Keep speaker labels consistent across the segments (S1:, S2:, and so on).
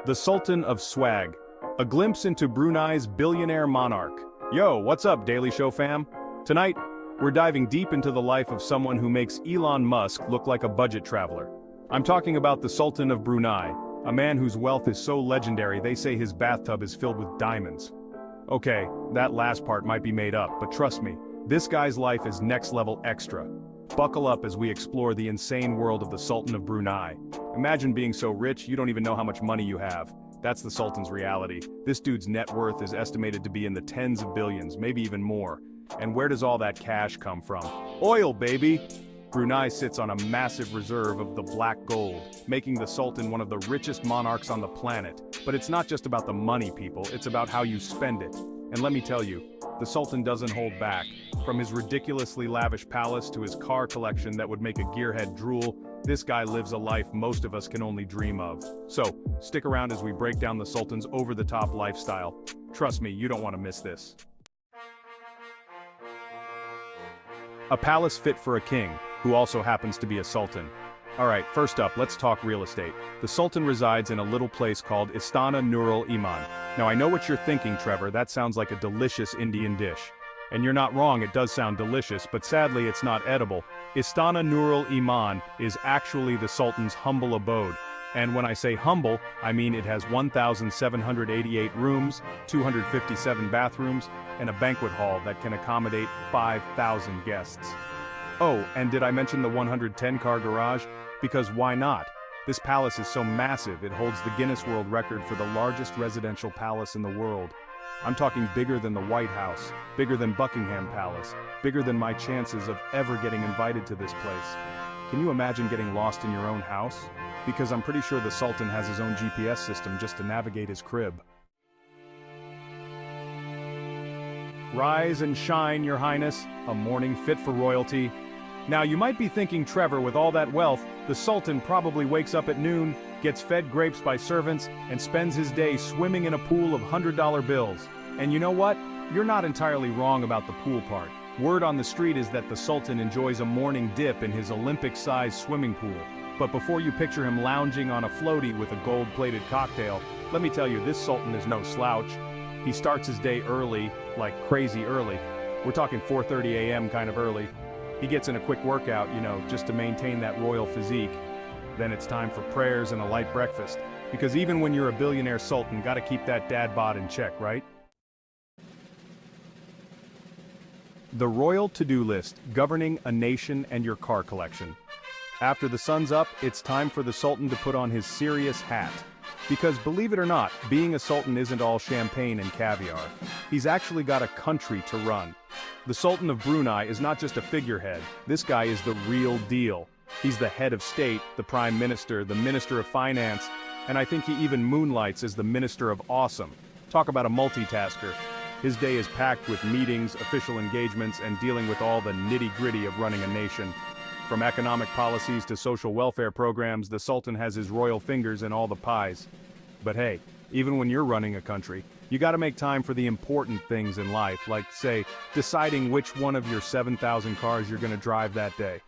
S1: The Sultan of Swag. A glimpse into Brunei's billionaire monarch. Yo, what's up, Daily Show fam? Tonight, we're diving deep into the life of someone who makes Elon Musk look like a budget traveler. I'm talking about the Sultan of Brunei, a man whose wealth is so legendary they say his bathtub is filled with diamonds. Okay, that last part might be made up, but trust me, this guy's life is next level extra. Buckle up as we explore the insane world of the Sultan of Brunei. Imagine being so rich you don't even know how much money you have. That's the Sultan's reality. This dude's net worth is estimated to be in the tens of billions, maybe even more. And where does all that cash come from? Oil, baby! Brunei sits on a massive reserve of the black gold, making the Sultan one of the richest monarchs on the planet. But it's not just about the money, people, it's about how you spend it. And let me tell you, the Sultan doesn't hold back. From his ridiculously lavish palace to his car collection that would make a gearhead drool, this guy lives a life most of us can only dream of. So, stick around as we break down the Sultan's over-the-top lifestyle. Trust me, you don't want to miss this. A palace fit for a king, who also happens to be a sultan. Alright, first up, let's talk real estate. The Sultan resides in a little place called Istana Nurul Iman. Now I know what you're thinking, Trevor, that sounds like a delicious Indian dish. And you're not wrong, it does sound delicious, but sadly it's not edible. Istana Nurul Iman is actually the Sultan's humble abode. And when I say humble, I mean it has 1,788 rooms, 257 bathrooms, and a banquet hall that can accommodate 5,000 guests. Oh, and did I mention the 110-car garage? Because why not? This palace is so massive it holds the Guinness World Record for the largest residential palace in the world. I'm talking bigger than the White House, bigger than Buckingham Palace, bigger than my chances of ever getting invited to this place. Can you imagine getting lost in your own house? Because I'm pretty sure the Sultan has his own GPS system just to navigate his crib. Rise and shine, Your Highness, a morning fit for royalty. Now you might be thinking, Trevor, with all that wealth, the Sultan probably wakes up at noon, gets fed grapes by servants, and spends his day swimming in a pool of $100 bills. And you know what? You're not entirely wrong about the pool part. Word on the street is that the Sultan enjoys a morning dip in his Olympic-sized swimming pool. But before you picture him lounging on a floaty with a gold-plated cocktail, let me tell you, this Sultan is no slouch. He starts his day early, like crazy early. We're talking 4:30 a.m. kind of early. He gets in a quick workout, just to maintain that royal physique. Then it's time for prayers and a light breakfast. Because even when you're a billionaire sultan, gotta keep that dad bod in check, right? The royal to-do list, governing a nation and your car collection. After the sun's up, it's time for the sultan to put on his serious hat. Because believe it or not, being a sultan isn't all champagne and caviar. He's actually got a country to run. The Sultan of Brunei is not just a figurehead, this guy is the real deal. He's the head of state, the prime minister, the minister of finance, and I think he even moonlights as the minister of awesome. Talk about a multitasker. His day is packed with meetings, official engagements, and dealing with all the nitty-gritty of running a nation. From economic policies to social welfare programs, the Sultan has his royal fingers in all the pies. But hey, even when you're running a country, you gotta make time for the important things in life, like, say, deciding which one of your 7,000 cars you're gonna drive that day.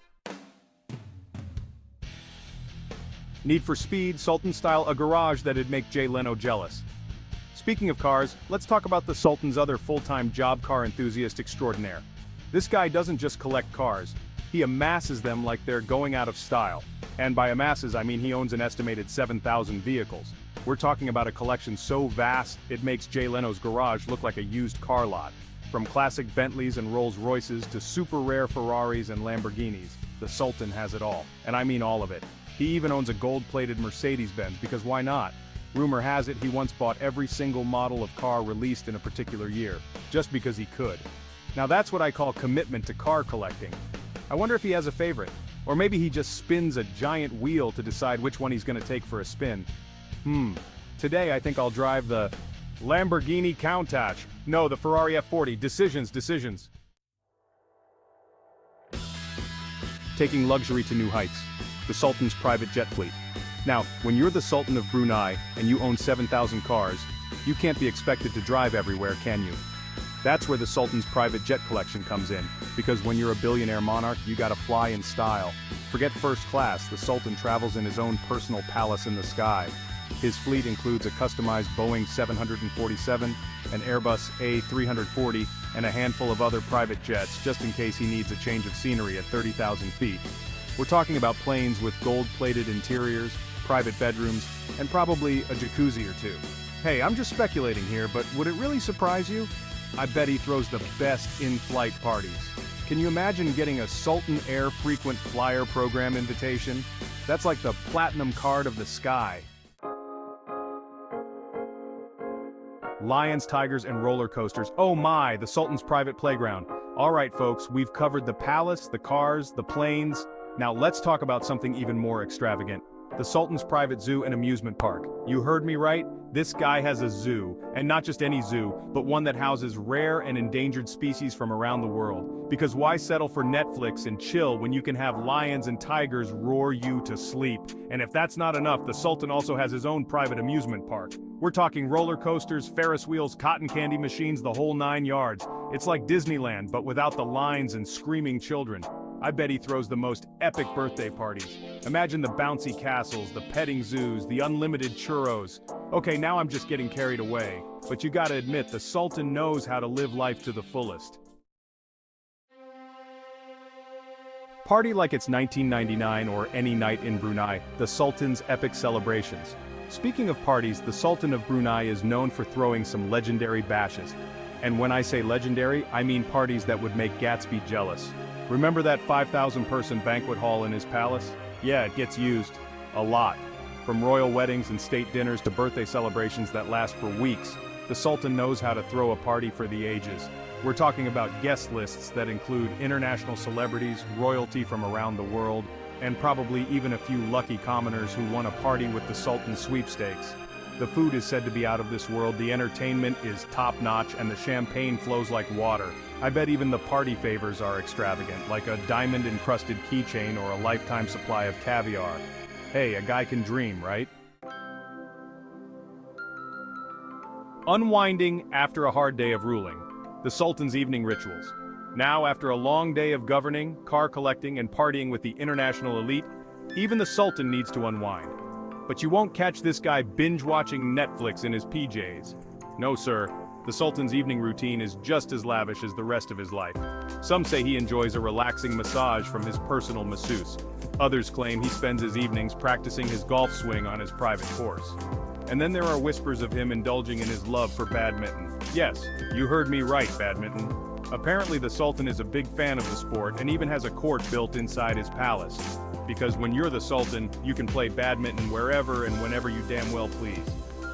S1: Need for Speed, Sultan style, a garage that'd make Jay Leno jealous. Speaking of cars, let's talk about the Sultan's other full-time job, car enthusiast extraordinaire. This guy doesn't just collect cars, he amasses them like they're going out of style. And by amasses, I mean he owns an estimated 7,000 vehicles. We're talking about a collection so vast, it makes Jay Leno's garage look like a used car lot. From classic Bentleys and Rolls Royces to super rare Ferraris and Lamborghinis, the Sultan has it all. And I mean all of it. He even owns a gold-plated Mercedes-Benz, because why not? Rumor has it he once bought every single model of car released in a particular year, just because he could. Now that's what I call commitment to car collecting. I wonder if he has a favorite, or maybe he just spins a giant wheel to decide which one he's gonna take for a spin. Today I think I'll drive the Lamborghini Countach. No, the Ferrari F40. Decisions. Taking luxury to new heights. The Sultan's private jet fleet. Now, when you're the Sultan of Brunei and you own 7,000 cars, you can't be expected to drive everywhere, can you? That's where the Sultan's private jet collection comes in, because when you're a billionaire monarch, you gotta fly in style. Forget first class, the Sultan travels in his own personal palace in the sky. His fleet includes a customized Boeing 747, an Airbus A340, and a handful of other private jets just in case he needs a change of scenery at 30,000 feet. We're talking about planes with gold-plated interiors, private bedrooms, and probably a jacuzzi or two. Hey, I'm just speculating here, but would it really surprise you? I bet he throws the best in-flight parties. Can you imagine getting a Sultan Air Frequent Flyer program invitation? That's like the platinum card of the sky. Lions, tigers, and roller coasters. Oh my, the Sultan's private playground. All right, folks, we've covered the palace, the cars, the planes. Now let's talk about something even more extravagant. The Sultan's private zoo and amusement park. You heard me right? This guy has a zoo, and not just any zoo, but one that houses rare and endangered species from around the world. Because why settle for Netflix and chill when you can have lions and tigers roar you to sleep? And if that's not enough, the Sultan also has his own private amusement park. We're talking roller coasters, Ferris wheels, cotton candy machines, the whole 9 yards. It's like Disneyland, but without the lines and screaming children. I bet he throws the most epic birthday parties. Imagine the bouncy castles, the petting zoos, the unlimited churros. Okay, now I'm just getting carried away, but you gotta admit the Sultan knows how to live life to the fullest. Party like it's 1999 or any night in Brunei, the Sultan's epic celebrations. Speaking of parties, the Sultan of Brunei is known for throwing some legendary bashes. And when I say legendary, I mean parties that would make Gatsby jealous. Remember that 5,000-person banquet hall in his palace? Yeah, it gets used. A lot. From royal weddings and state dinners to birthday celebrations that last for weeks, the Sultan knows how to throw a party for the ages. We're talking about guest lists that include international celebrities, royalty from around the world, and probably even a few lucky commoners who won a party with the Sultan's sweepstakes. The food is said to be out of this world, the entertainment is top-notch, and the champagne flows like water. I bet even the party favors are extravagant, like a diamond-encrusted keychain or a lifetime supply of caviar. Hey, a guy can dream, right? Unwinding after a hard day of ruling. The Sultan's evening rituals. Now, after a long day of governing, car collecting, and partying with the international elite, even the Sultan needs to unwind. But you won't catch this guy binge-watching Netflix in his PJs. No, sir. The Sultan's evening routine is just as lavish as the rest of his life. Some say he enjoys a relaxing massage from his personal masseuse. Others claim he spends his evenings practicing his golf swing on his private course. And then there are whispers of him indulging in his love for badminton. Yes, you heard me right, badminton. Apparently the Sultan is a big fan of the sport and even has a court built inside his palace. Because when you're the Sultan, you can play badminton wherever and whenever you damn well please.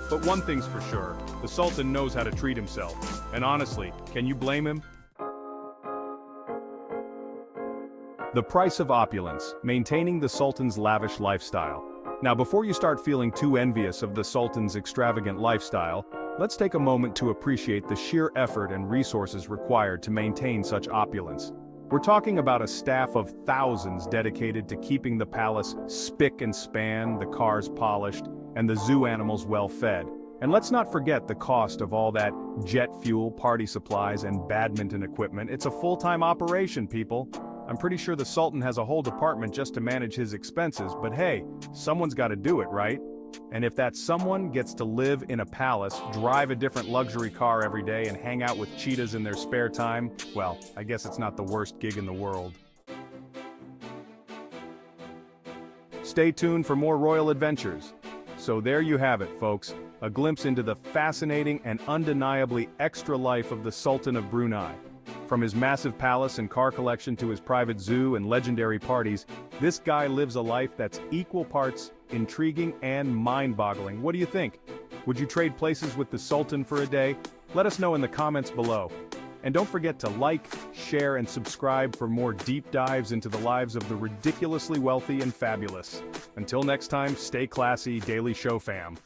S1: But one thing's for sure, the Sultan knows how to treat himself. And honestly, can you blame him? The price of opulence, maintaining the Sultan's lavish lifestyle. Now before you start feeling too envious of the Sultan's extravagant lifestyle, let's take a moment to appreciate the sheer effort and resources required to maintain such opulence. We're talking about a staff of thousands dedicated to keeping the palace spick and span, the cars polished, and the zoo animals well fed. And let's not forget the cost of all that jet fuel, party supplies, and badminton equipment. It's a full-time operation, people. I'm pretty sure the Sultan has a whole department just to manage his expenses, but hey, someone's got to do it, right? And if that someone gets to live in a palace, drive a different luxury car every day, and hang out with cheetahs in their spare time, well, I guess it's not the worst gig in the world. Stay tuned for more royal adventures. So there you have it, folks, a glimpse into the fascinating and undeniably extra life of the Sultan of Brunei. From his massive palace and car collection to his private zoo and legendary parties, this guy lives a life that's equal parts intriguing and mind-boggling. What do you think? Would you trade places with the Sultan for a day? Let us know in the comments below. And don't forget to like, share, and subscribe for more deep dives into the lives of the ridiculously wealthy and fabulous. Until next time, stay classy, Daily Show fam.